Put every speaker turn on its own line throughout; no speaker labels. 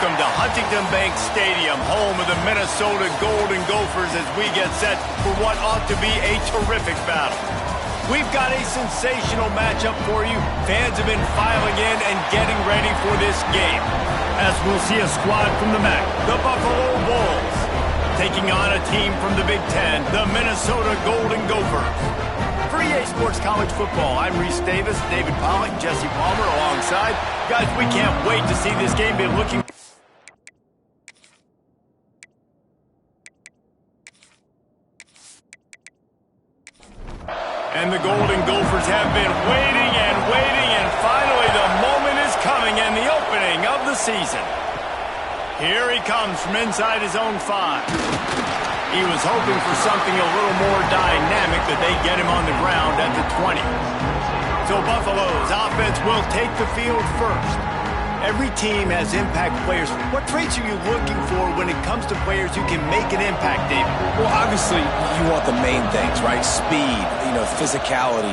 Welcome to Huntington Bank Stadium, home of the Minnesota Golden Gophers, as we get set for what ought to be a terrific battle. We've got a sensational matchup for you. Fans have been filing in and getting ready for this game, as we'll see a squad from the MAC, the Buffalo Bulls, taking on a team from the Big Ten, the Minnesota Golden Gophers. For EA Sports College Football, I'm Reese Davis, David Pollack, Jesse Palmer alongside. Guys, we can't wait to see this game. Be looking. And the Golden Gophers have been waiting and waiting, and finally the moment is coming and the opening of the season. Here he comes from inside his own 5. He was hoping for something a little more dynamic, but they get him on the ground at the 20. So Buffalo's offense will take the field first. Every team has impact players. What traits are you looking for when it comes to players who can make an impact, David?
Well, obviously, you want the main things, right? Speed, physicality,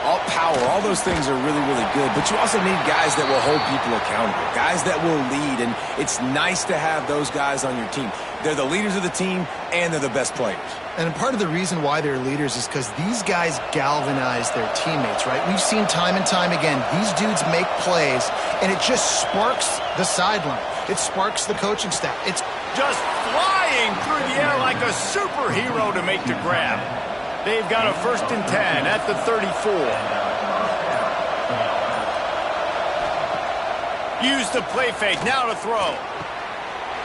all power. All those things are really, really good. But you also need guys that will hold people accountable, guys that will lead. And it's nice to have those guys on your team. They're the leaders of the team, and they're the best players.
And part of the reason why they're leaders is because these guys galvanize their teammates, right? We've seen time and time again, these dudes make plays, and it just sparks the sideline. It sparks the coaching staff. It's
just flying through the air like a superhero to make the grab. They've got a 1st and 10 at the 34. Use the play fake, now to throw.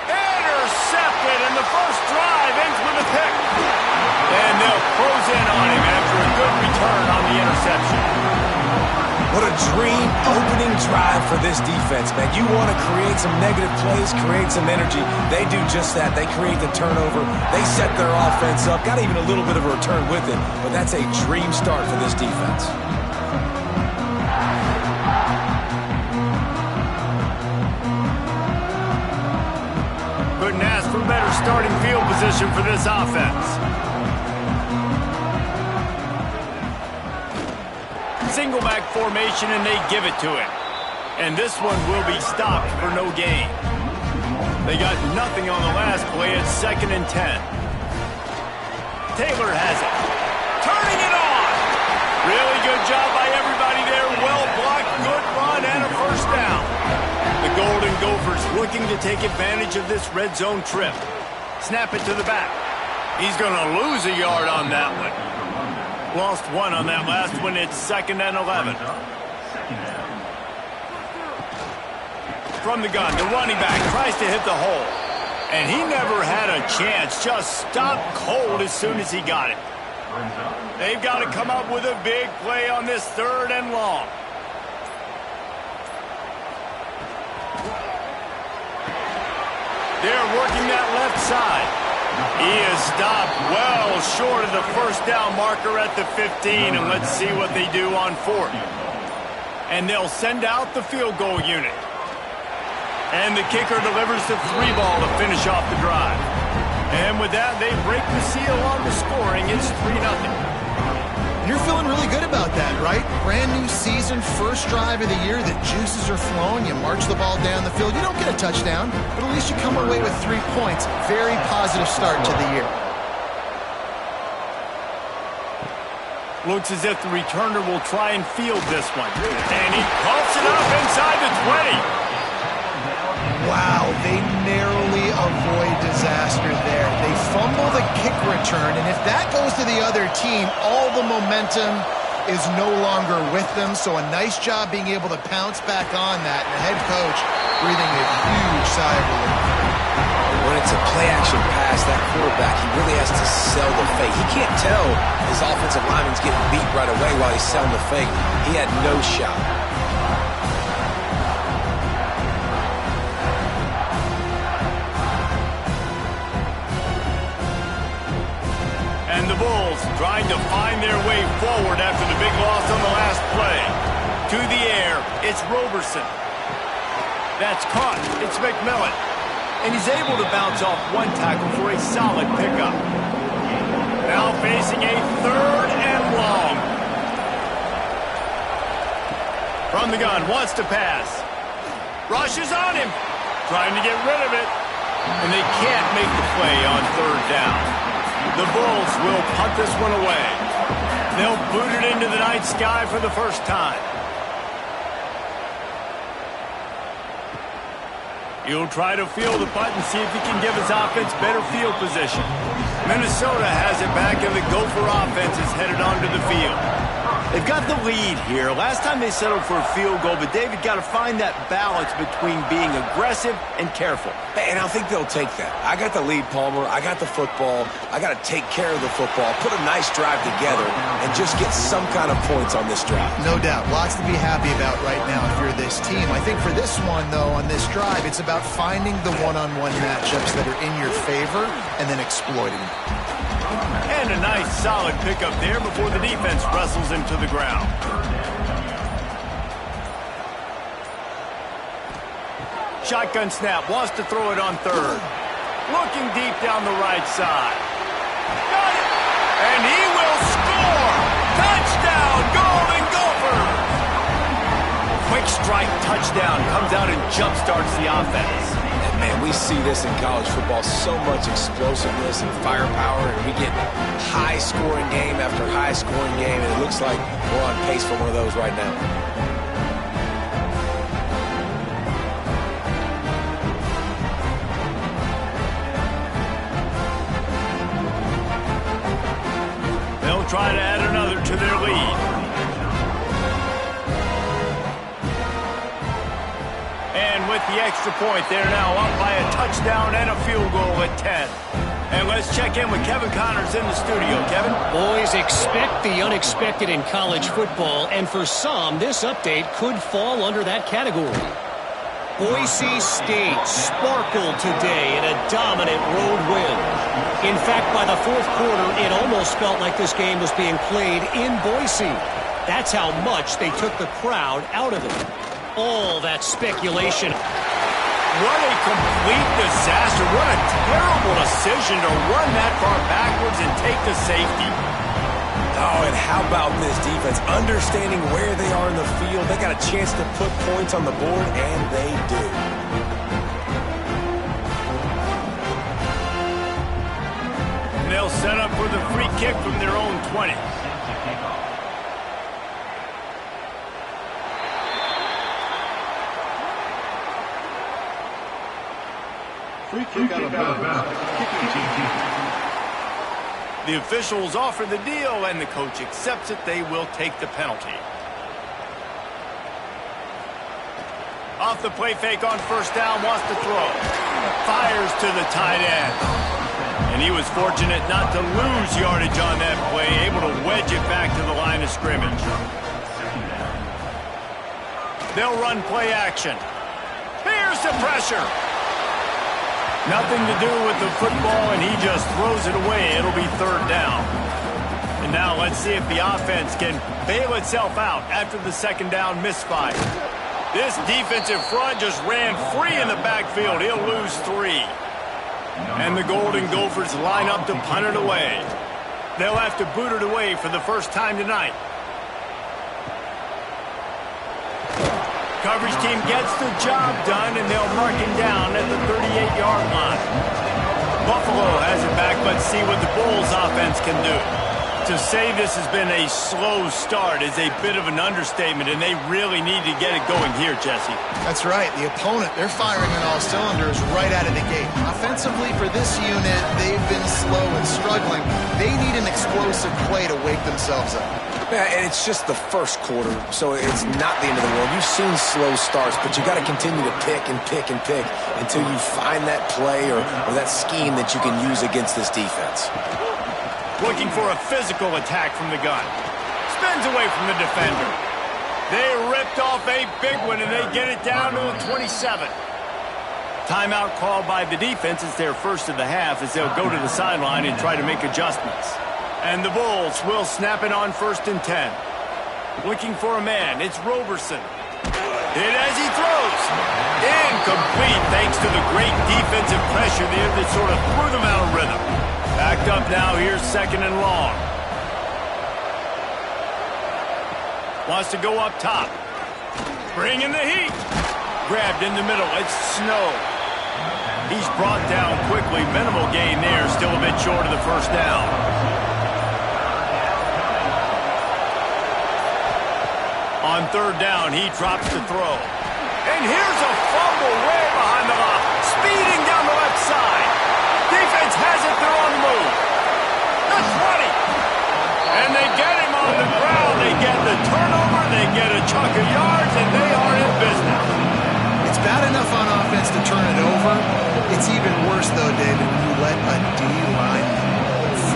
Intercepted, and the first drive ends with a pick. And they'll close in on him after a good return on the interception.
What a dream opening drive for this defense, man. You want to create some negative plays, create some energy. They do just that. They create the turnover. They set their offense up. Got even a little bit of a return with it, but that's a dream start for this defense.
Couldn't ask for better starting field position for this offense. Single back formation, and they give it to him. And this one will be stopped for no gain. They got nothing on the last play. It's 2nd and 10. Taylor has it. Turning it on. Really good job by everybody there. Well blocked, good run, and a first down. The Golden Gophers looking to take advantage of this red zone trip. Snap it to the back. He's going to lose a yard on that one. Lost 1 on that last one. It's 2nd and 11. From the gun, the running back tries to hit the hole. And he never had a chance. Just stopped cold as soon as he got it. They've got to come up with a big play on this 3rd and long. They're working that left side. He is stopped well short of the first down marker at the 15, and let's see what they do on 4th. And they'll send out the field goal unit. And the kicker delivers the 3-ball to finish off the drive. And with that, they break the seal on the scoring. It's 3-0.
You're feeling really good about that, right? Brand new season, first drive of the year, the juices are flowing, you march the ball down the field. You don't get a touchdown, but at least you come away with 3 points. Very positive start to the year.
Looks as if the returner will try and field this one. And he pumps it up inside the 20.
Wow, they narrowly avoid disaster there. They fumble the kick return, and if that goes to the other team, all the momentum is no longer with them. So a nice job being able to pounce back on that, and the head coach breathing a huge sigh of relief.
When it's a play-action pass, that quarterback, he really has to sell the fake. He can't tell his offensive lineman's getting beat right away while he's selling the fake. He had no shot.
And the Bulls trying to find their way forward after the big loss on the last play. To the air, it's Roberson. That's caught. It's McMillan. And he's able to bounce off 1 tackle for a solid pickup. Now facing a 3rd and long. From the gun, wants to pass. Rushes on him. Trying to get rid of it. And they can't make the play on third down. The Bulls will punt this one away. They'll boot it into the night sky for the first time. He'll try to field the punt and see if he can give his offense better field position. Minnesota has it back, and the Gopher offense is headed onto the field. They've got the lead here. Last time they settled for a field goal, but David got to find that balance between being aggressive and careful.
And I think they'll take that. I got the lead, Palmer. I got the football. I got to take care of the football, put a nice drive together, and just get some kind of points on this drive.
No doubt. Lots to be happy about right now if you're this team. I think for this one, though, on this drive, it's about finding the one-on-one matchups that are in your favor and then exploiting them.
And a nice solid pickup there before the defense wrestles him to the ground. Shotgun snap, wants to throw it on third. Looking deep down the right side. Got it! And he will score! Touchdown, Golden Gophers! Quick strike touchdown comes out and jumpstarts the offense.
Man, we see this in college football, so much explosiveness and firepower, and we get high-scoring game after high-scoring game, and it looks like we're on pace for one of those right now.
They'll try to add another to their lead. With the extra point, they're now up by a touchdown and a field goal at 10. And let's check in with Kevin Connors in the studio. Kevin?
Boys, expect the unexpected in college football, and for some, this update could fall under that category. Boise State sparkled today in a dominant road win. In fact, by the fourth quarter, it almost felt like this game was being played in Boise. That's how much they took the crowd out of it. All that speculation.
What a complete disaster. What a terrible decision to run that far backwards and take the safety.
Oh, and how about this defense? Understanding where they are in the field. They got a chance to put points on the board, and they do.
And they'll set up for the free kick from their own 20.
Free kick out of bounds.
The officials offer the deal, and the coach accepts it. They will take the penalty. Off the play fake on first down, wants to throw. Fires to the tight end. And he was fortunate not to lose yardage on that play, able to wedge it back to the line of scrimmage. They'll run play action. Here's the pressure. Nothing to do with the football, and he just throws it away. It'll be third down. And now let's see if the offense can bail itself out after the second down misfire. This defensive front just ran free in the backfield. He'll lose 3. And the Golden Gophers line up to punt it away. They'll have to boot it away for the first time tonight. Coverage team gets the job done, and they'll mark him down at the 38-yard line. Buffalo has it back. Let's see what the Bulls offense can do. To say this has been a slow start is a bit of an understatement, and they really need to get it going here, Jesse.
That's right. The opponent, they're firing on all cylinders right out of the gate. Offensively, for this unit, they've been slow and struggling. They need an explosive play to wake themselves up.
Yeah, and it's just the first quarter, so it's not the end of the world. You've seen slow starts, but you got to continue to pick and pick and pick until you find that play or that scheme that you can use against this defense.
Looking for a physical attack from the gun. Spins away from the defender. They ripped off a big one, and they get it down to the 27. Timeout called by the defense. It's their first of the half as they'll go to the sideline and try to make adjustments. And the Bulls will snap it on first and 10. Looking for a man. It's Roberson. Hit as he throws. Incomplete thanks to the great defensive pressure there that sort of threw them out of rhythm. Backed up now. Here's second and long. Wants to go up top. Bring in the heat. Grabbed in the middle. It's Snow. He's brought down quickly. Minimal gain there. Still a bit short of the first down. On third down, he drops to throw. And here's a fumble way behind the line. Speeding down the left side. Defense has it. They're on the move. The 20. And they get him on the ground. They get the turnover. They get a chunk of yards, and they are in business.
It's bad enough on offense to turn it over. It's even worse, though, David, when you let a D-line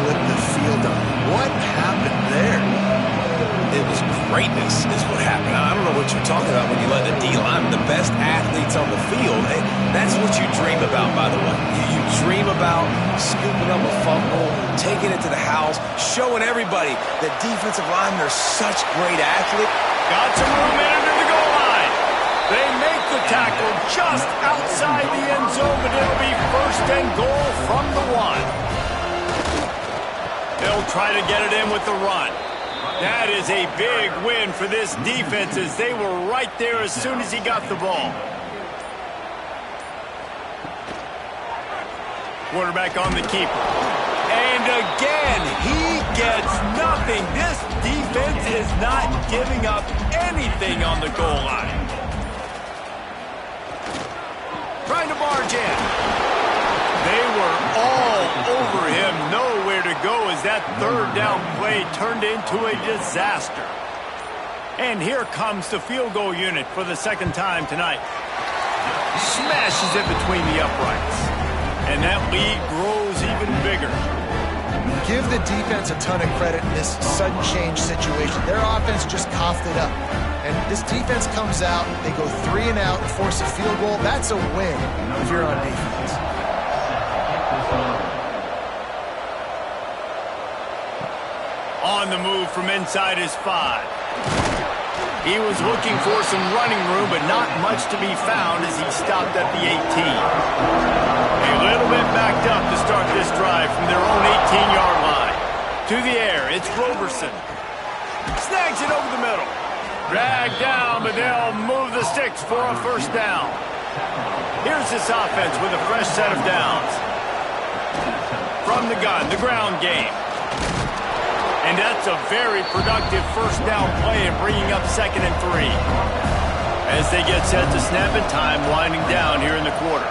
flip the field on. What happened there?
It was greatness is what happened. I don't know what you're talking about when you let the D-line, the best athletes on the field. That's what you dream about, by the way. You dream about scooping up a fumble, taking it to the house, showing everybody that defensive linemen are such great athletes.
Got some room in under the goal line. They make the tackle just outside the end zone, but it'll be first and goal from the 1. They'll try to get it in with the run. That is a big win for this defense as they were right there as soon as he got the ball. Quarterback on the keeper. And again, he gets nothing. This defense is not giving up anything on the goal line. Trying to barge in. They were all over him. Nowhere to go as that third down play turned into a disaster. And here comes the field goal unit for the second time tonight. Smashes it between the uprights. And that lead grows even bigger.
Give the defense a ton of credit in this sudden change situation. Their offense just coughed it up. And this defense comes out, they go 3 and out, force a field goal. That's a win if you're on defense.
On the move from inside his 5. He was looking for some running room, but not much to be found as he stopped at the 18. A little bit backed up to start this drive from their own 18-yard line. To the air, it's Roberson. Snags it over the middle. Dragged down, but they'll move the sticks for a first down. Here's this offense with a fresh set of downs. From the gun, the ground game. And that's a very productive first down play in bringing up 2nd and 3. As they get set to snap it, time winding down here in the quarter.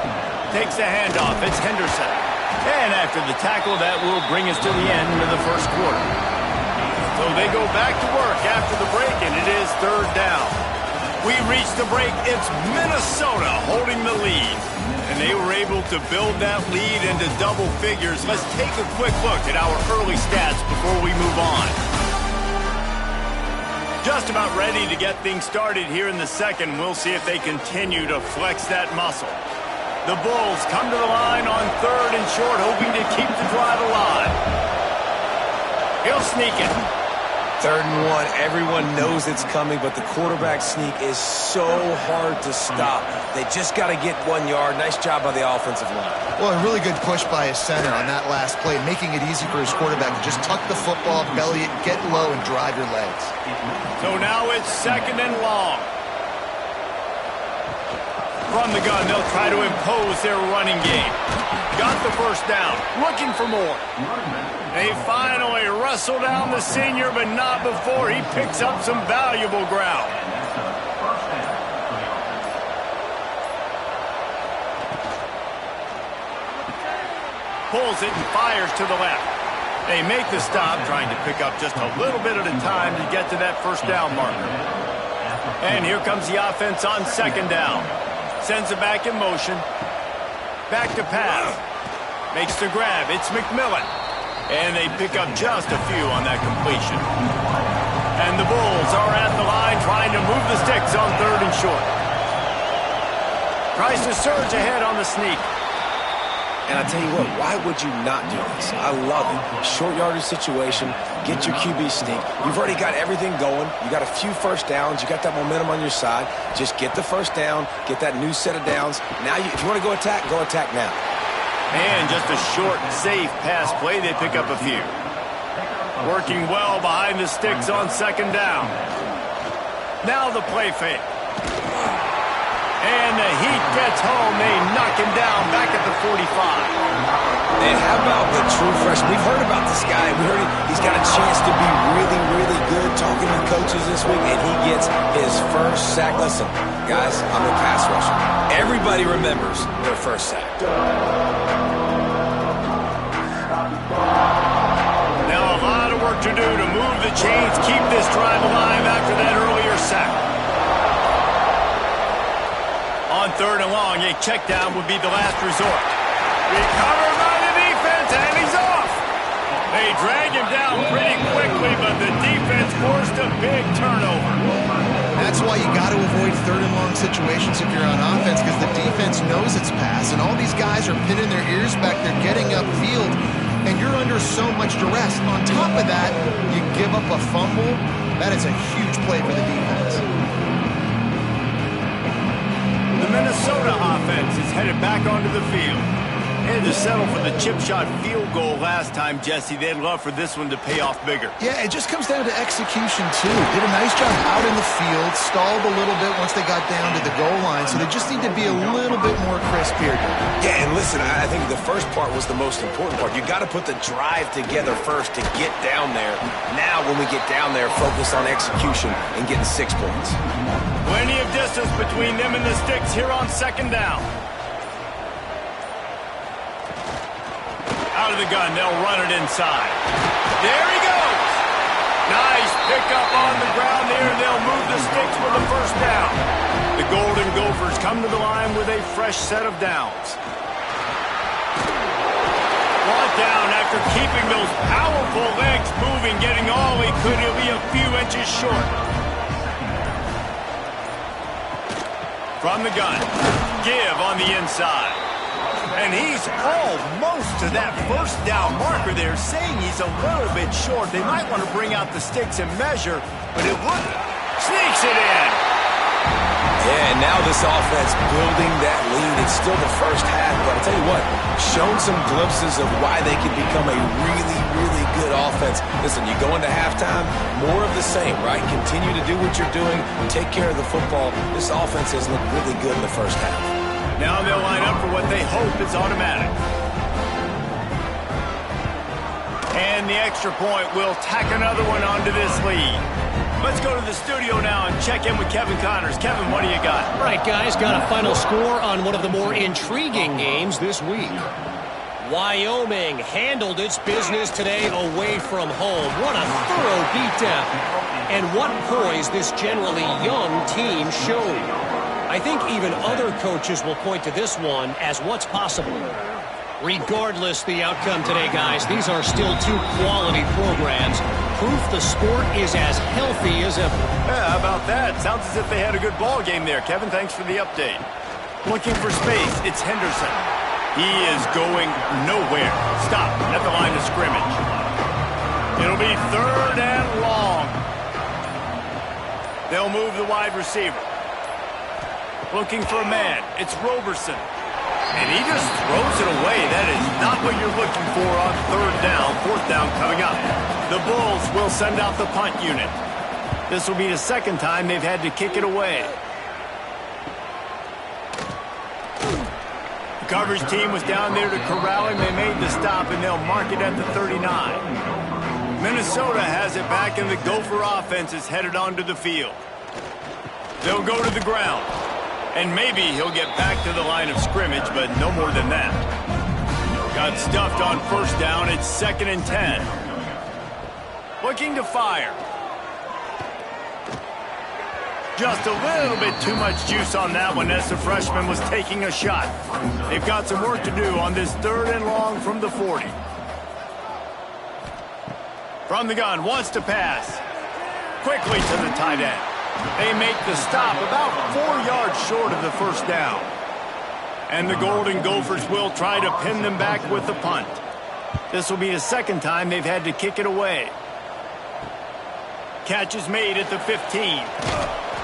Takes the handoff. It's Henderson. And after the tackle, that will bring us to the end of the first quarter. So they go back to work after the break, and it is 3rd down. We reach the break. It's Minnesota holding the lead. And they were able to build that lead into double figures. Let's take a quick look at our early stats before we move on. Just about ready to get things started here in the second. We'll see if they continue to flex that muscle. The Bulls come to the line on 3rd and short, hoping to keep the drive alive. He'll sneak it.
3rd and 1, everyone knows it's coming, but the quarterback sneak is so hard to stop. They just got to get 1 yard. Nice job by the offensive line.
Well, a really good push by his center on that last play, making it easy for his quarterback to just tuck the football, belly it, get low, and drive your legs.
So now it's 2nd and long. From the gun, they'll try to impose their running game. Got the first down, looking for more. They finally wrestle down the senior, but not before he picks up some valuable ground. Pulls it and fires to the left. They make the stop, trying to pick up just a little bit at a time to get to that first down marker. And here comes the offense on 2nd down. Sends it back in motion. Back to pass. Makes the grab. It's McMillan. And they pick up just a few on that completion. And the Bulls are at the line trying to move the sticks on 3rd and short. Tries to surge ahead on the sneak.
And I tell you what, why would you not do this? I love it. Short yardage situation, get your QB sneak. You've already got everything going. You got a few first downs. You got that momentum on your side. Just get the first down, get that new set of downs. Now, if you want to go attack now.
And just a short, safe pass play. They pick up a few. Working well behind the sticks on 2nd down. Now the play fake. And the heat gets home. They knock him down back at the 45.
And how about the true freshman? We've heard about this guy. We heard he's got a chance to be really, really good. Talking with coaches this week, and he gets his first sack. Listen, guys, I'm a pass rusher. Everybody remembers their first sack.
Now a lot of work to do to move the chains, keep this drive alive after that earlier sack. On 3rd and long, a check down would be the last resort. Recovered by the defense, and he's off. They drag him down pretty quickly, but the defense forced a big turnover.
That's why you got to avoid 3rd and long situations if you're on offense, because the defense knows it's pass, and all these guys are pinning their ears back. They're getting upfield, and you're under so much duress. On top of that, you give up a fumble. That is a huge play for the defense.
The Minnesota offense is headed back onto the field. They had to settle for the chip shot field goal last time, Jesse. They'd love for this one to pay off bigger.
Yeah, it just comes down to execution, too. Did a nice job out in the field, stalled a little bit once they got down to the goal line, so they just need to be a little bit more crisp here.
Yeah, and listen, I think the first part was the most important part. You got to put the drive together first to get down there. Now, when we get down there, focus on execution and getting 6 points.
Plenty of distance between them and the sticks here on 2nd down. Out of the gun, they'll run it inside. There he goes. Nice pickup on the ground there. They'll move the sticks for the 1st down. The Golden Gophers come to the line with a fresh set of downs. Brought down after keeping those powerful legs moving, getting all he could. He'll be a few inches short. From the gun, give on the inside. And he's almost to that 1st down marker there, saying he's a little bit short. They might want to bring out the sticks and measure, but it wouldn't. Sneaks it in.
Yeah, and now this offense building that lead. It's still the first half, but I'll tell you what, shown some glimpses of why they can become a really, really good offense. Listen, you go into halftime, more of the same, right? Continue to do what you're doing, take care of the football. This offense has looked really good in the first half.
Now they'll line up for what they hope is automatic. And the extra point will tack another one onto this lead. Let's go to the studio now and check in with Kevin Connors. Kevin, what do you got?
All right, guys, got a final score on one of the more intriguing games this week. Wyoming handled its business today away from home. What a thorough beatdown. And what poise this generally young team showed. I think even other coaches will point to this one as what's possible. Regardless the outcome today, guys, these are still 2 quality programs. Proof the sport is as healthy as ever.
Yeah, how about that? Sounds as if they had a good ball game there. Kevin, thanks for the update. Looking for space, it's Henderson. He is going nowhere. Stop at the line of scrimmage. It'll be 3rd and long. They'll move the wide receiver. Looking for a man. It's Roberson. And he just throws it away. That is not what you're looking for on 3rd down. 4th down coming up. The Bulls will send out the punt unit. This will be the 2nd time they've had to kick it away. The coverage team was down there to corral him. They made the stop, and they'll mark it at the 39. Minnesota has it back, and the Gopher offense is headed onto the field. They'll go to the ground. And maybe he'll get back to the line of scrimmage, but no more than that. Got stuffed on 1st down. It's 2nd and 10. Looking to fire. Just a little bit too much juice on that one as the freshman was taking a shot. They've got some work to do on this 3rd and long from the 40. From the gun, wants to pass. Quickly to the tight end. They make the stop about 4 yards short of the 1st down. And the Golden Gophers will try to pin them back with the punt. This will be the 2nd time they've had to kick it away. Catch is made at the 15.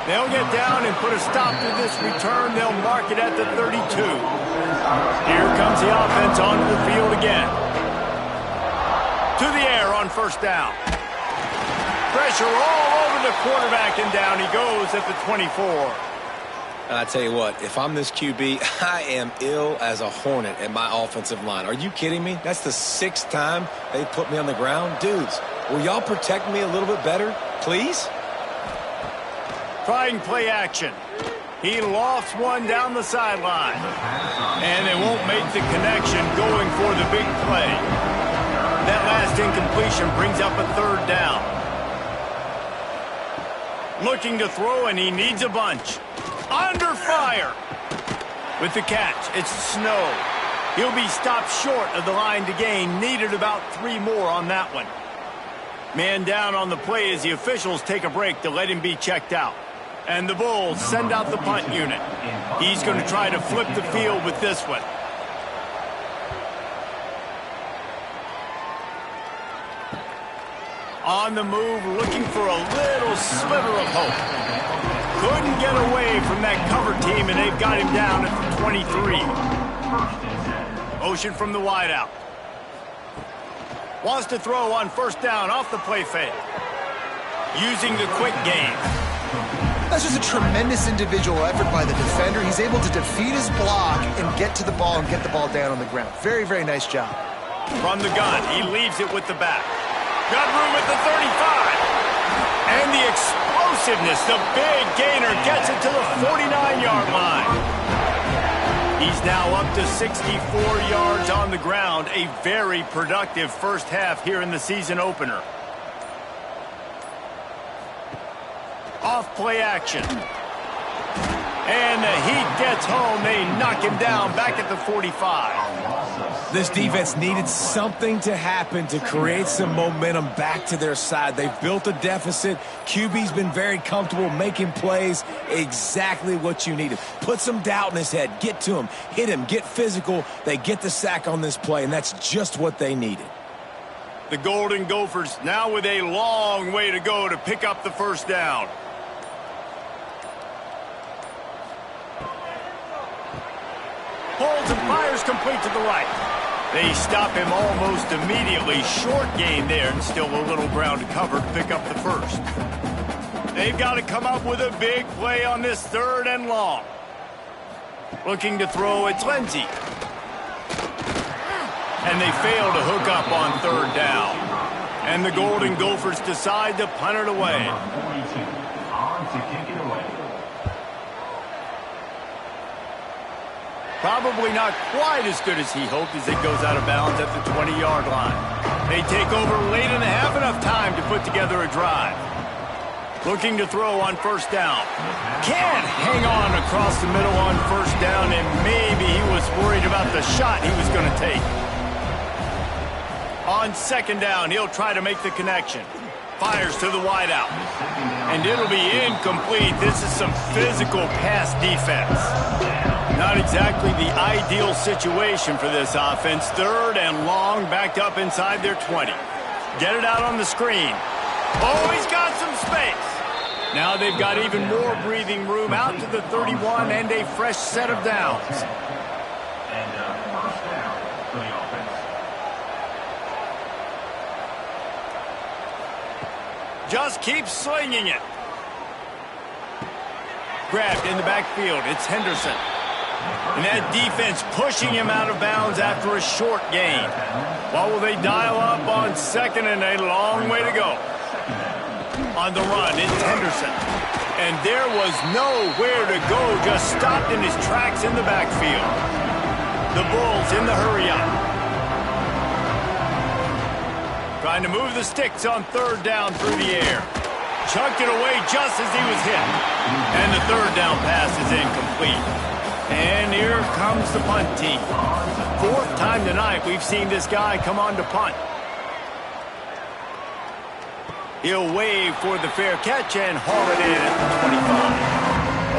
They'll get down and put a stop to this return. They'll mark it at the 32. Here comes the offense onto the field again. To the air on 1st down. Pressure all over the quarterback, and down he goes at the 24.
And I tell you what, if I'm this QB, I am ill as a hornet at my offensive line. Are you kidding me? That's the 6th time they put me on the ground. Dudes, will y'all protect me a little bit better, please?
Trying play action. He lofts one down the sideline. And they won't make the connection going for the big play. That last incompletion brings up a 3rd down. Looking to throw, and he needs a bunch. Under fire. With the catch, it's Snow. He'll be stopped short of the line to gain. Needed about 3 more on that one. Man down on the play as the officials take a break to let him be checked out. And the Bulls send out the punt unit. He's going to try to flip the field with this one. On the move, looking for a little sliver of hope. Couldn't get away from that cover team, and they've got him down at the 23. Motion from the wideout. Wants to throw on 1st down off the play fake. Using the quick game.
That's just a tremendous individual effort by the defender. He's able to defeat his block and get to the ball and get the ball down on the ground. Very, very nice job.
From the gun, he leaves it with the back. Got room at the 35. And the explosiveness, the big gainer gets it to the 49-yard line. He's now up to 64 yards on the ground. A very productive first half here in the season opener. Off play action. And the Heat gets home. They knock him down back at the 45.
This defense needed something to happen to create some momentum back to their side. They've built a deficit. QB's been very comfortable making plays. Exactly what you needed. Put some doubt in his head. Get to him. Hit him. Get physical. They get the sack on this play, and that's just what they needed.
The Golden Gophers now with a long way to go to pick up the 1st down. Pulls and fires complete to the right. They stop him almost immediately. Short gain there, and still a little ground to cover to pick up the 1st. They've got to come up with a big play on this 3rd and long. Looking to throw, it's Lindsey. And they fail to hook up on 3rd down. And the Golden Gophers decide to punt it away. Probably not quite as good as he hoped as it goes out of bounds at the 20-yard line. They take over late in the half, enough time to put together a drive. Looking to throw on 1st down. Can't hang on across the middle on 1st down, and maybe he was worried about the shot he was going to take. On 2nd down, he'll try to make the connection. Fires to the wideout. And it'll be incomplete. This is some physical pass defense. Not exactly the ideal situation for this offense. 3rd and long, backed up inside their 20. Get it out on the screen. Oh, he's got some space. Now they've got even more breathing room out to the 31 and a fresh set of downs.
And 1st down for the offense.
Just keep slinging it. Grabbed in the backfield. It's Henderson. And that defense pushing him out of bounds after a short gain. Well, will they dial up on 2nd and a long way to go? On the run, it's Henderson. And there was nowhere to go, just stopped in his tracks in the backfield. The Bulls in the hurry up. Trying to move the sticks on 3rd down through the air. Chucked it away just as he was hit. And the 3rd down pass is incomplete. And here comes the punt team. 4th time tonight we've seen this guy come on to punt. He'll wave for the fair catch and haul it in at the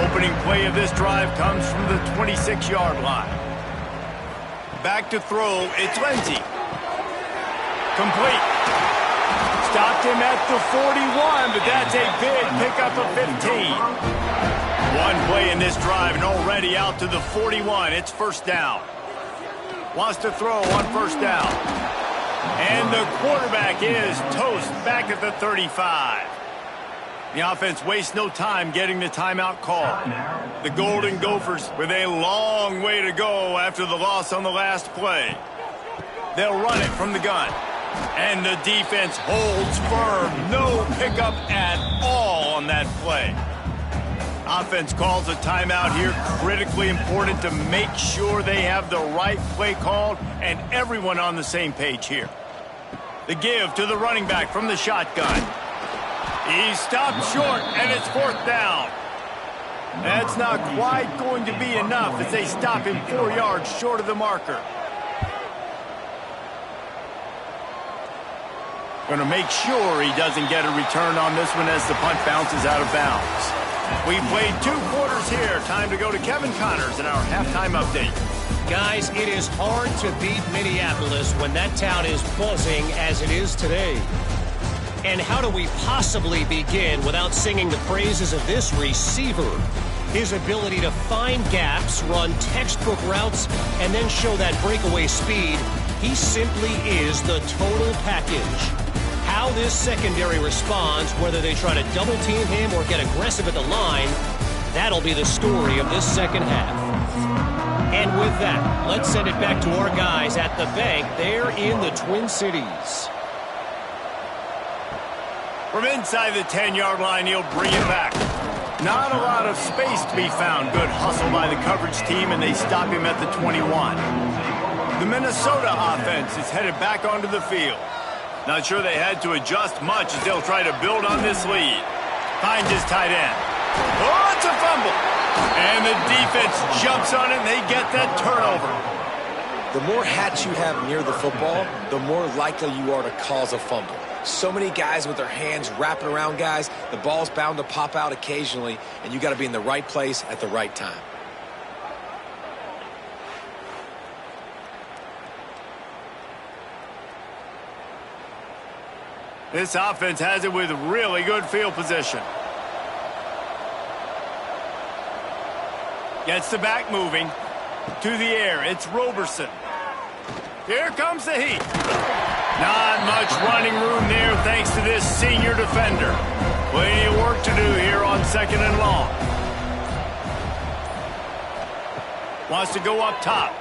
25. Opening play of this drive comes from the 26-yard line. Back to throw, it's Lindsey. Complete. Stopped him at the 41, but that's a big pickup of 15. One play in this drive and already out to the 41. It's 1st down. Wants to throw on 1st down. And the quarterback is toast back at the 35. The offense wastes no time getting the timeout call. The Golden Gophers with a long way to go after the loss on the last play. They'll run it from the gun. And the defense holds firm. No pickup at all on that play. Offense calls a timeout here. Critically important to make sure they have the right play called and everyone on the same page here. The give to the running back from the shotgun. He stopped short, and it's 4th down. That's not quite going to be enough as they stop him 4 yards short of the marker. Going to make sure he doesn't get a return on this one as the punt bounces out of bounds. We played 2 quarters here. Time to go to Kevin Connors in our halftime update.
Guys, it is hard to beat Minneapolis when that town is buzzing as it is today. And how do we possibly begin without singing the praises of this receiver? His ability to find gaps, run textbook routes, and then show that breakaway speed. He simply is the total package. How this secondary responds, whether they try to double-team him or get aggressive at the line, that'll be the story of this second half. And with that, let's send it back to our guys at the bank there in the Twin Cities.
From inside the 10-yard line, he'll bring it back. Not a lot of space to be found. Good hustle by the coverage team, and they stop him at the 21. The Minnesota offense is headed back onto the field. Not sure they had to adjust much as they'll try to build on this lead. Finds his tight end. Oh, it's a fumble. And the defense jumps on it, and they get that turnover.
The more hats you have near the football, the more likely you are to cause a fumble. So many guys with their hands wrapping around guys, the ball's bound to pop out occasionally, and you got to be in the right place at the right time.
This offense has it with really good field position. Gets the back moving. To the air, it's Roberson. Here comes the heat. Not much running room there thanks to this senior defender. Plenty of work to do here on 2nd and long. Wants to go up top.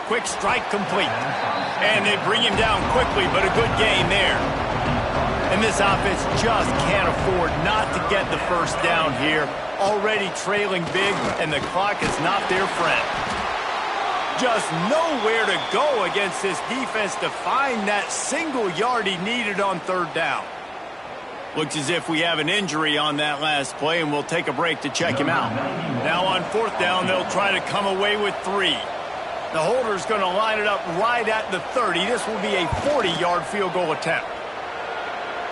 Quick strike complete. And they bring him down quickly, but a good gain there. And this offense just can't afford not to get the first down here. Already trailing big, and the clock is not their friend. Just nowhere to go against this defense to find that single yard he needed on 3rd down. Looks as if we have an injury on that last play, and we'll take a break to check him out. Now on 4th down, they'll try to come away with 3. The holder's going to line it up right at the 30. This will be a 40-yard field goal attempt.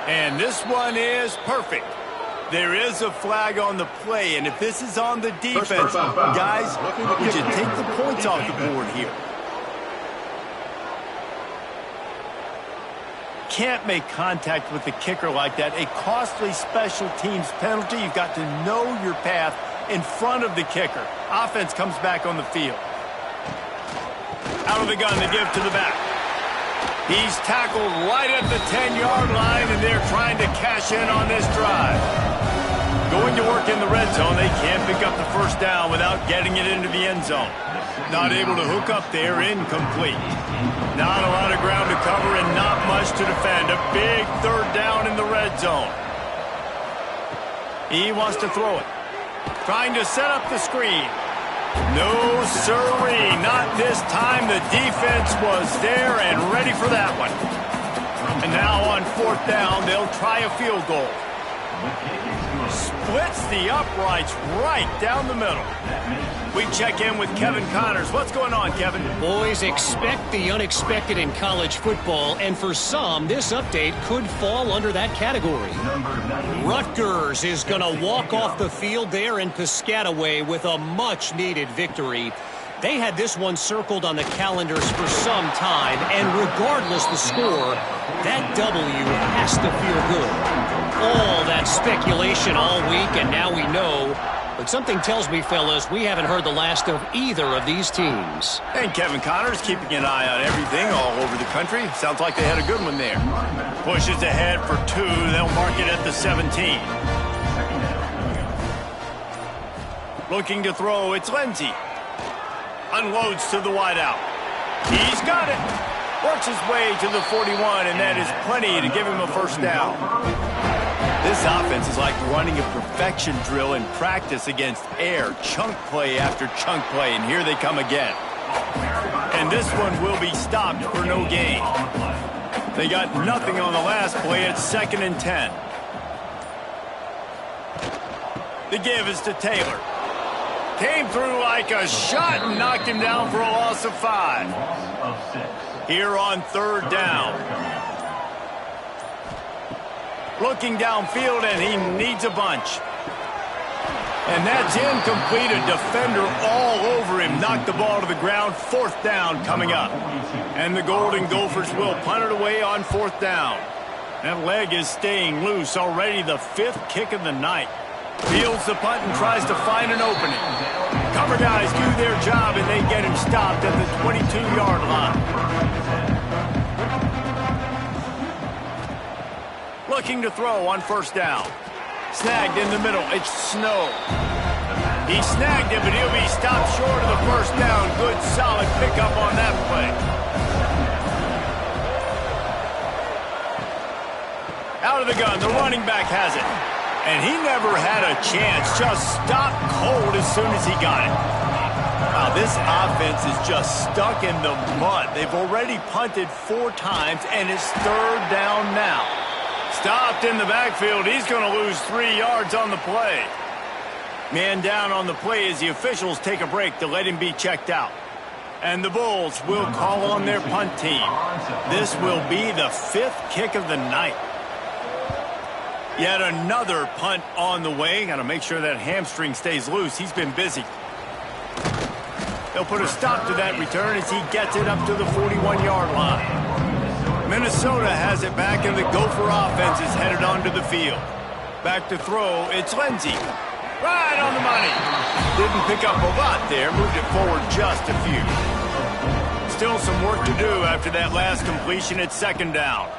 And this one is perfect. There is a flag on the play, and if this is on the defense, guys, would you take the points off the board here? Can't make contact with the kicker like that. A costly special teams penalty. You've got to know your path in front of the kicker. Offense comes back on the field. Out of the gun, they give to the back. He's tackled right at the 10-yard line, and they're trying to cash in on this drive. Going to work in the red zone, they can't pick up the first down without getting it into the end zone. Not able to hook up there, incomplete. Not a lot of ground to cover and not much to defend. A big 3rd down in the red zone. He wants to throw it. Trying to set up the screen. No, sirree, not this time. The defense was there and ready for that one. And now on 4th down, they'll try a field goal. Splits the uprights right down the middle. We check in with Kevin Connors. What's going on, Kevin?
Boys, expect the unexpected in college football, and for some, this update could fall under that category. Rutgers is going to walk off the field there in Piscataway with a much-needed victory. They had this one circled on the calendars for some time, and regardless the score, that W has to feel good. All that speculation all week, and now we know. But something tells me, fellas, we haven't heard the last of either of these teams.
And Kevin Connors keeping an eye on everything all over the country. Sounds like they had a good one there. Pushes ahead for 2. They'll mark it at the 17. Looking to throw, it's Lindsey. Unloads to the wideout. He's got it. Works his way to the 41, and that is plenty to give him a first down. This offense is like running a perfection drill in practice against air. Chunk play after chunk play, and here they come again. And this one will be stopped for no gain. They got nothing on the last play. It's 2nd and 10. The give is to Taylor. Came through like a shot and knocked him down for a loss of 5. Here on 3rd down. Looking downfield, and he needs a bunch. And that's incomplete. A defender all over him. Knocked the ball to the ground. 4th down coming up. And the Golden Gophers will punt it away on 4th down. That leg is staying loose. Already the 5th kick of the night. Fields the punt and tries to find an opening. Cover guys do their job, and they get him stopped at the 22-yard line. Looking to throw on 1st down. Snagged in the middle. It's Snow. He snagged it, but he'll be stopped short of the 1st down. Good, solid pickup on that play. Out of the gun. The running back has it. And he never had a chance. Just stopped cold as soon as he got it. Wow, this offense is just stuck in the mud. They've already punted 4 times, and it's 3rd down now. Stopped in the backfield. He's going to lose 3 yards on the play. Man down on the play as the officials take a break to let him be checked out. And the Bulls will call on their punt team. This will be the 5th kick of the night. Yet another punt on the way. Got to make sure that hamstring stays loose. He's been busy. They'll put a stop to that return as he gets it up to the 41-yard line. Minnesota has it back, and the Gopher offense is headed onto the field. Back to throw, it's Lindsey. Right on the money. Didn't pick up a lot there. Moved it forward just a few. Still some work to do after that last completion at 2nd down.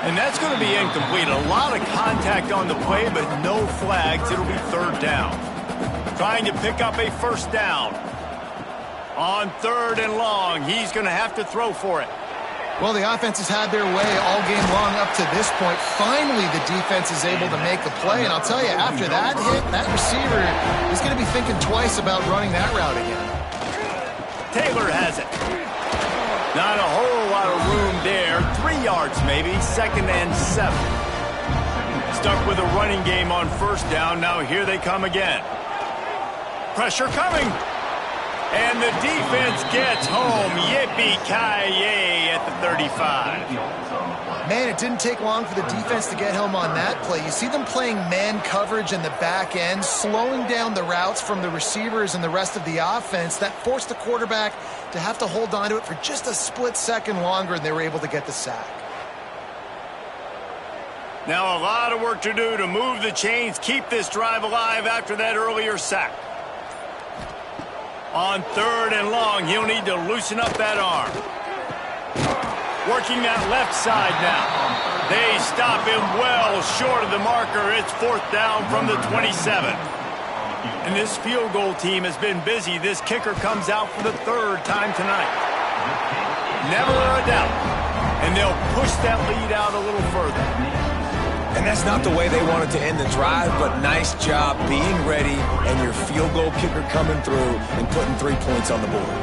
And that's going to be incomplete. A lot of contact on the play, but no flags. It'll be 3rd down. Trying to pick up a 1st down. On 3rd and long, he's going to have to throw for it.
Well, the offense has had their way all game long up to this point. Finally, the defense is able to make a play. And I'll tell you, after that hit, that receiver is going to be thinking twice about running that route again.
Taylor has it. Not a whole lot of room there. 3 yards maybe. 2nd and 7. Stuck with a running game on 1st down. Now here they come again. Pressure coming. And the defense gets home. Yippee-ki-yay at the 35.
Man, it didn't take long for the defense to get home on that play. You see them playing man coverage in the back end, slowing down the routes from the receivers and the rest of the offense. That forced the quarterback to have to hold on to it for just a split second longer, and they were able to get the sack.
Now a lot of work to do to move the chains, keep this drive alive after that earlier sack. On 3rd and long, he'll need to loosen up that arm. Working that left side now. They stop him well short of the marker. It's 4th down from the 27. And this field goal team has been busy. This kicker comes out for the 3rd time tonight. Never a doubt. And they'll push that lead out a little further.
And that's not the way they wanted to end the drive, but nice job being ready and your field goal kicker coming through and putting 3 points on the board.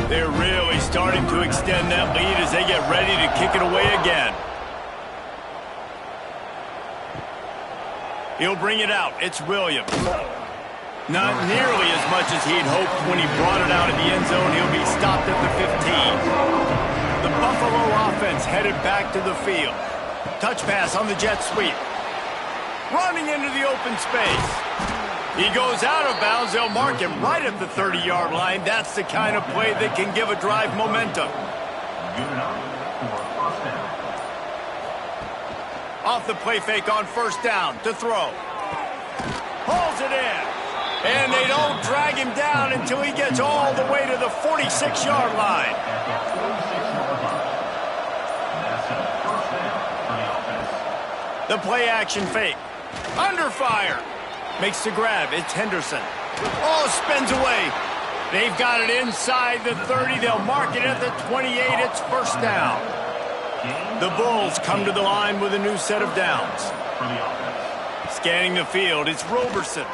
They're really starting to extend that lead as they get ready to kick it away again. He'll bring it out. It's Williams. Not nearly as much as he'd hoped when he brought it out of the end zone. He'll be stopped at the 15. The Buffalo offense headed back to the field. Touch pass on the jet sweep. Running into the open space. He goes out of bounds. They'll mark him right at the 30-yard line. That's the kind of play that can give a drive momentum. Off the play fake on 1st down to throw. Pulls it in. And they don't drag him down until he gets all the way to the 46-yard line. The play action fake. Under fire. Makes the grab. It's Henderson. Oh, spins away. They've got it inside the 30. They'll mark it at the 28. It's first down. The Bulls come to the line with a new set of downs. Scanning the field, it's Roberson.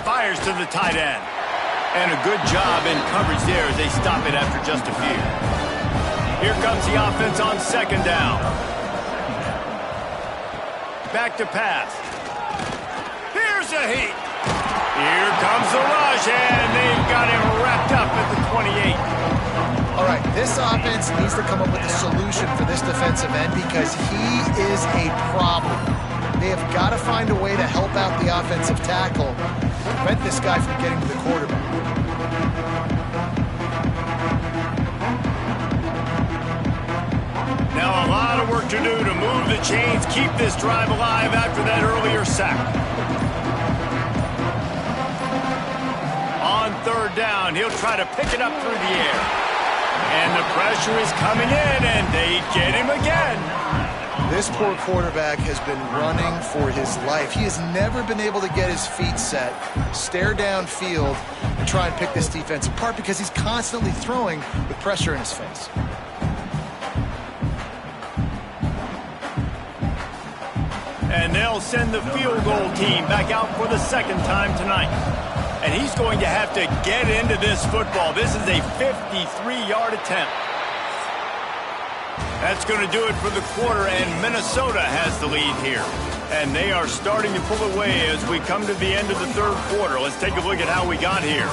Fires to the tight end. And a good job in coverage there as they stop it after just a few. Here comes the offense on second down. Back to pass. Here's a heat. Here comes the rush, and they've got him wrapped up at the 28.
All right, this offense needs to come up with a solution for this defensive end because he is a problem. They have got to find a way to help out the offensive tackle, prevent this guy from getting to the quarterback.
Now a lot of work to do to move the chains, keep this drive alive after that earlier sack. On third down, he'll try to pick it up through the air. And the pressure is coming in, and they get him again.
This poor quarterback has been running for his life. He has never been able to get his feet set, stare downfield, and try and pick this defense apart because he's constantly throwing with pressure in his face.
And they'll send the field goal team back out for the second time tonight. And he's going to have to get into this football. This is a 53-yard attempt. That's going to do it for the quarter, and Minnesota has the lead here. And they are starting to pull away as we come to the end of the third quarter. Let's take a look at how we got here.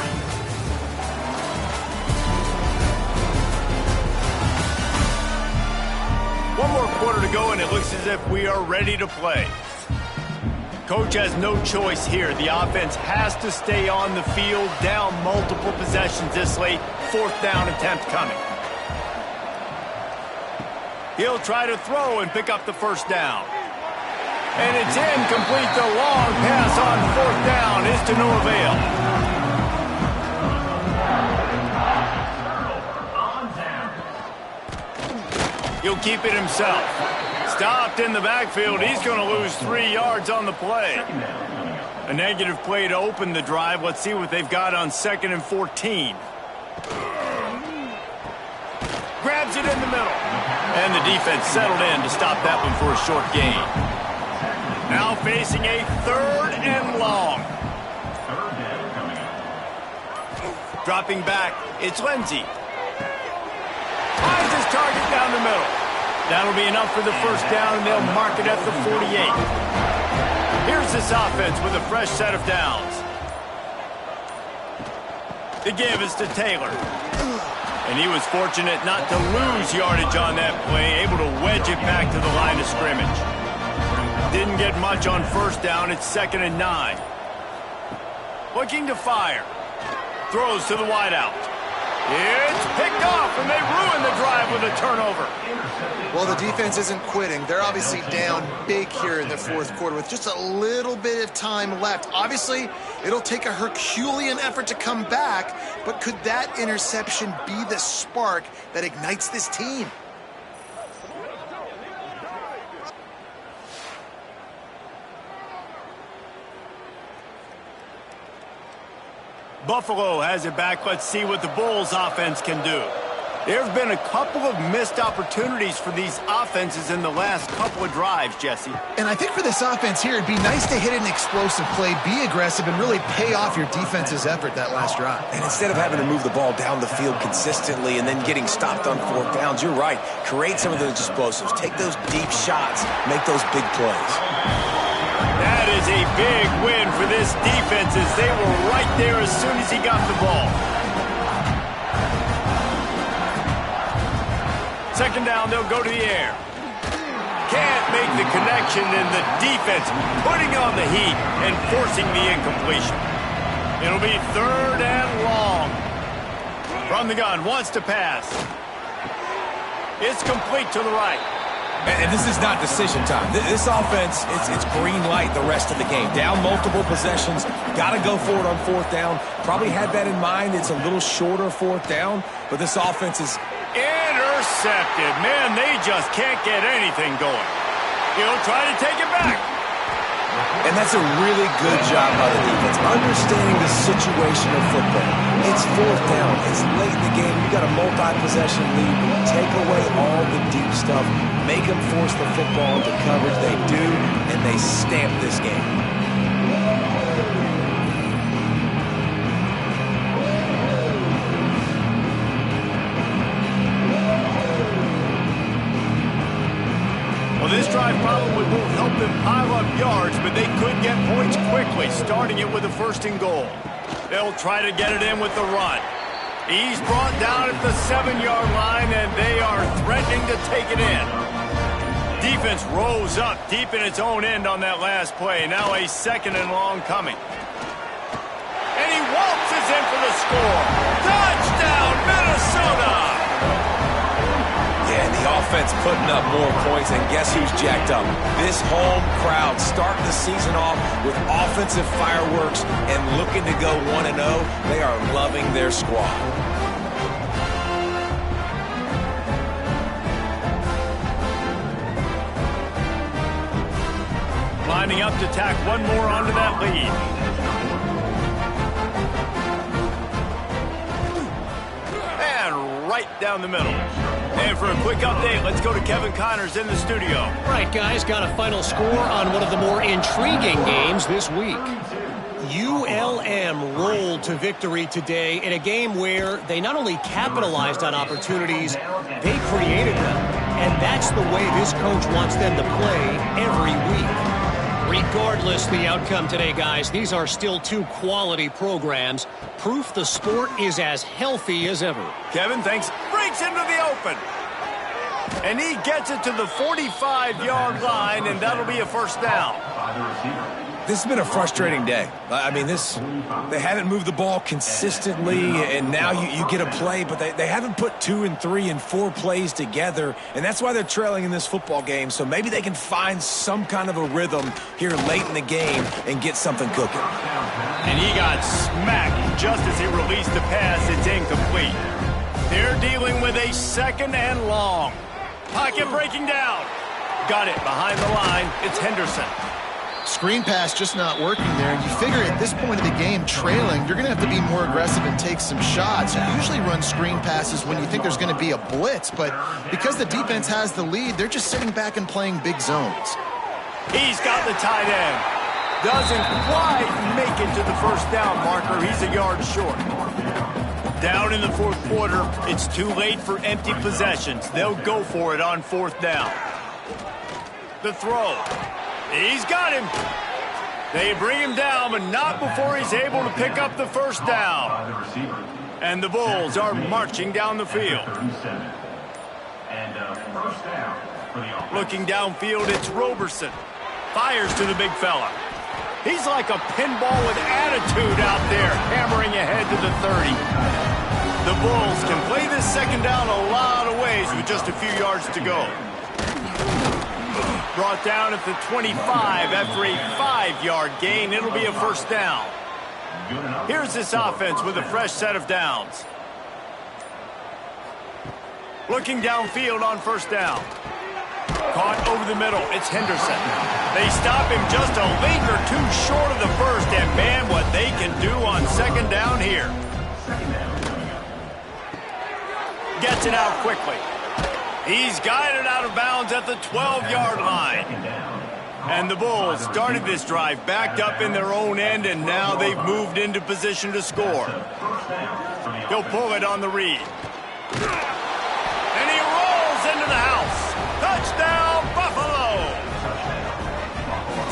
One more quarter to go, and it looks as if we are ready to play. Coach has no choice here. The offense has to stay on the field, down multiple possessions this late. Fourth down attempt coming. He'll try to throw and pick up the first down. And it's incomplete. The long pass on fourth down is to no avail. He'll keep it himself. Stopped in the backfield. He's going to lose 3 yards on the play. A negative play to open the drive. Let's see what they've got on 2nd and 14. Grabs it in the middle. And the defense settled in to stop that one for a short gain. Now facing a 3rd and long. Dropping back, it's Lindsey. Finds his target down the middle. That'll be enough for the first down, and they'll mark it at the 48. Here's this offense with a fresh set of downs. The give is to Taylor. And he was fortunate not to lose yardage on that play, able to wedge it back to the line of scrimmage. Didn't get much on first down. It's 2nd and 9. Looking to fire. Throws to the wideout. It's picked off, and they ruin the drive with a turnover.
Well, the defense isn't quitting. They're obviously down big here in the fourth quarter with just a little bit of time left. Obviously, it'll take a Herculean effort to come back, but could that interception be the spark that ignites this team?
Buffalo has it back. Let's see what the Bulls offense can do. There have been a couple of missed opportunities for these offenses in the last couple of drives, Jesse.
And I think for this offense here, it'd be nice to hit an explosive play, be aggressive, and really pay off your defense's effort that last drive.
And instead of having to move the ball down the field consistently and then getting stopped on fourth downs, you're right. Create some of those explosives. Take those deep shots. Make those big plays.
That is a big win for this defense as they were right there as soon as he got the ball. Second down, they'll go to the air. Can't make the connection, and the defense putting on the heat and forcing the incompletion. It'll be 3rd and long. From the gun, wants to pass. It's complete to the right.
And this is not decision time. This offense, it's green light the rest of the game. Down multiple possessions. Got to go for it on fourth down. Probably had that in mind. It's a little shorter fourth down, but this offense is...
Intercepted. Man, they just can't get anything going. He'll try to take it back.
And that's a really good job by the defense, understanding the situation of football. It's fourth down. It's late in the game. You got a multi-possession lead. Take away all the deep stuff. Make them force the football into coverage. They do, and they stamp this game.
Well, this drive probably won't help them pile up yards, but they could get points quickly, starting it with a 1st and goal. They'll try to get it in with the run. He's brought down at the 7-yard line, and they are threatening to take it in. Defense rose up deep in its own end on that last play. Now a 2nd and long coming. And he waltzes in for the score. Touchdown, Minnesota!
Yeah, and the offense putting up more points, and guess who's jacked up? This home crowd starting the season off with offensive fireworks and looking to go 1-0. They are loving their squad.
Lining up to tack one more onto that lead. And right down the middle. And for a quick update, let's go to Kevin Connors in the studio.
All right, guys, got a final score on one of the more intriguing games this week. ULM rolled to victory today in a game where they not only capitalized on opportunities, they created them. And that's the way this coach wants them to play every week. Regardless the outcome today, guys, these are still 2 quality programs. Proof the sport is as healthy as ever.
Kevin, thanks. Breaks into the open. And he gets it to the 45-yard line, and that'll be a 1st down.
This has been a frustrating day. I mean, they haven't moved the ball consistently, and now you get a play, but they haven't put 2 and 3 and 4 plays together, and that's why they're trailing in this football game. So maybe they can find some kind of a rhythm here late in the game and get something cooking.
And he got smacked just as he released the pass. It's incomplete. They're dealing with a 2nd and long. Pocket breaking down. Got it behind the line. It's Henderson.
Screen pass just not working there, and you figure at this point of the game, trailing, you're going to have to be more aggressive and take some shots. You usually run screen passes when you think there's going to be a blitz, but because the defense has the lead, they're just sitting back and playing big zones.
He's got the tight end. Doesn't quite make it to the 1st down marker. He's a yard short. Down in the 4th quarter, it's too late for empty possessions. They'll go for it on 4th down. The throw. He's got him. They bring him down, but not before he's able to pick up the 1st down. And the Bulls are marching down the field. Looking downfield, it's Roberson. Fires to the big fella. He's like a pinball with attitude out there, hammering ahead to the 30. The Bulls can play this 2nd down a lot of ways with just a few yards to go. Brought down at the 25 after a 5-yard gain. It'll be a 1st down. Here's this offense with a fresh set of downs. Looking downfield on 1st down. Caught over the middle. It's Henderson. They stop him just a link or 2 short of the 1st, and man, what they can do on 2nd down here. Gets it out quickly. He's guided out of bounds at the 12-yard line. And the Bulls started this drive backed up in their own end, and now they've moved into position to score. He'll pull it on the read. And he rolls into the house. Touchdown, Buffalo!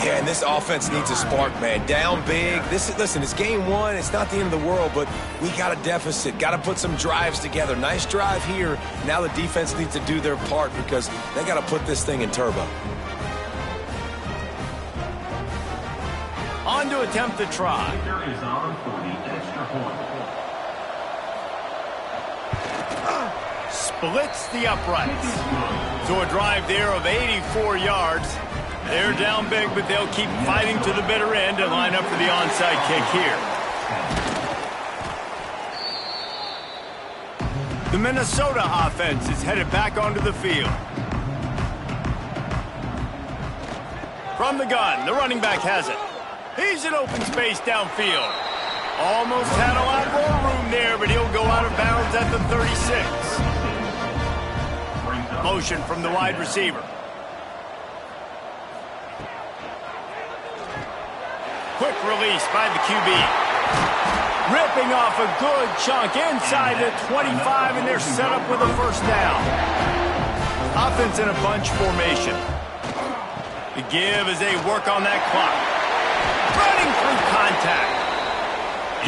Yeah, and this offense needs a spark, man. Down big. Listen, it's game 1. It's not the end of the world, but we got a deficit. Got to put some drives together. Nice drive here. Now the defense needs to do their part because they got to put this thing in turbo.
On to attempt the try. Splits the uprights. So a drive there of 84 yards. They're down big, but they'll keep fighting to the bitter end and line up for the onside kick here. The Minnesota offense is headed back onto the field. From the gun, the running back has it. He's in open space downfield. Almost had a lot more room there, but he'll go out of bounds at the 36. Motion from the wide receiver. Quick release by the QB. Ripping off a good chunk inside the 25, and they're set up with a first down. Offense in a bunch formation. The give as they work on that clock. Running through contact.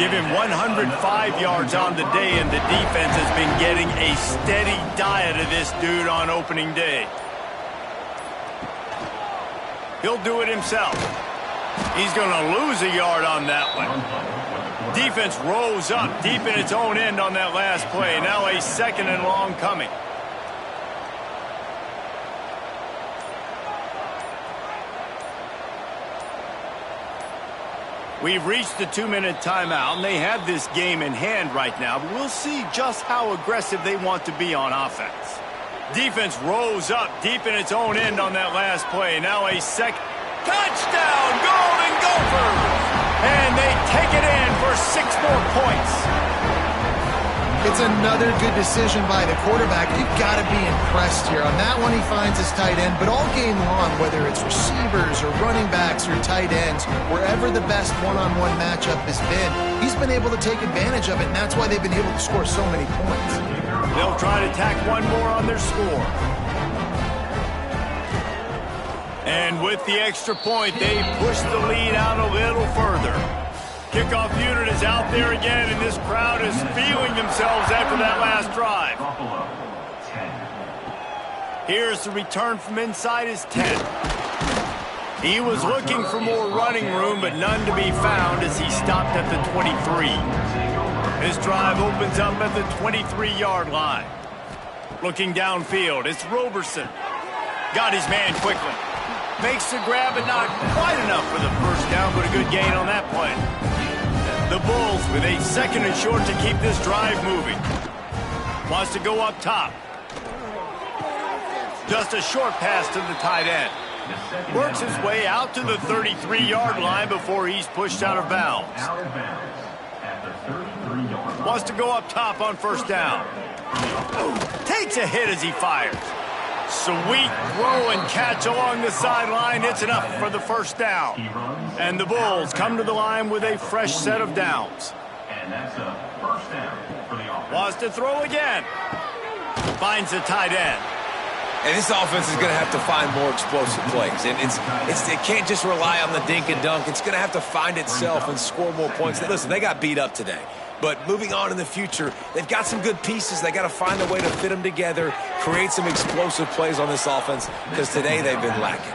Give him 105 yards on the day, and the defense has been getting a steady diet of this dude on opening day. He'll do it himself. He's going to lose a yard on that one. Defense rose up deep in its own end on that last play. Now a second and long coming. We've reached the 2-minute timeout, and they have this game in hand right now, but we'll see just how aggressive they want to be on offense. Defense rose up deep in its own end on that last play. Now a second. Touchdown, Golden Gophers! And they take it in for 6 more points.
It's another good decision by the quarterback. You've got to be impressed here. On that one, he finds his tight end, but all game long, whether it's receivers or running backs or tight ends, wherever the best one-on-one matchup has been, he's been able to take advantage of it, and that's why they've been able to score so many points.
They'll try to tack one more on their score. And with the extra point, they push the lead out a little further. Kickoff unit is out there again, and this crowd is feeling themselves after that last drive. Here's the return from inside his 10. He was looking for more running room, but none to be found as he stopped at the 23. His drive opens up at the 23-yard line. Looking downfield, it's Roberson. Got his man quickly. Makes the grab, but not quite enough for the first down, but a good gain on that play. The Bulls with a second and short to keep this drive moving. Wants to go up top. Just a short pass to the tight end. Works his way out to the 33-yard line before he's pushed out of bounds. Wants to go up top on first down. Takes a hit as he fires. Sweet throw and catch along the sideline. It's enough for the first down. And the Bulls come to the line with a fresh set of downs.
And that's a first down for the offense.
Wants to throw again. Finds the tight end.
And this offense is going to have to find more explosive plays. And it can't just rely on the dink and dunk. It's going to have to find itself and score more points. Listen, they got beat up today. But moving on in the future, they've got some good pieces. They got to find a way to fit them together, create some explosive plays on this offense, because today they've been lacking.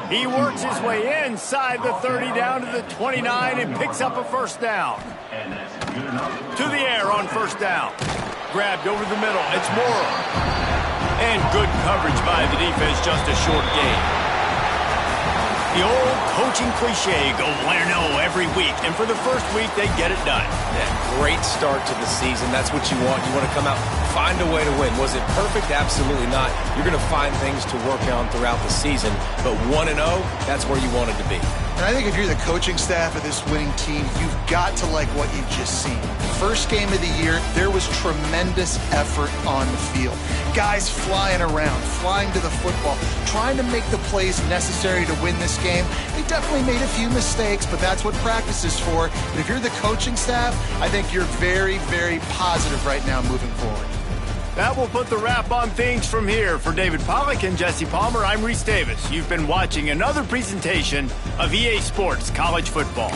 He works his way inside the 30 down to the 29 and picks up a first down. To the air on first down. Grabbed over the middle. It's Morrow. And good coverage by the defense, just a short gain. The old coaching cliche, go win-0 every week. And for the first week, they get it done.
Yeah, great start to the season. That's what you want. You want to come out, find a way to win. Was it perfect? Absolutely not. You're going to find things to work on throughout the season. But 1-0, that's where you wanted to be.
And I think if you're the coaching staff of this winning team, you've got to like what you've just seen. First game of the year, there was tremendous effort on the field. Guys flying around, flying to the football, trying to make the plays necessary to win this game. They definitely made a few mistakes, but that's what practice is for. But if you're the coaching staff, I think you're very, very positive right now moving forward.
That will put the wrap on things from here. For David Pollack and Jesse Palmer, I'm Reese Davis. You've been watching another presentation of EA Sports College Football.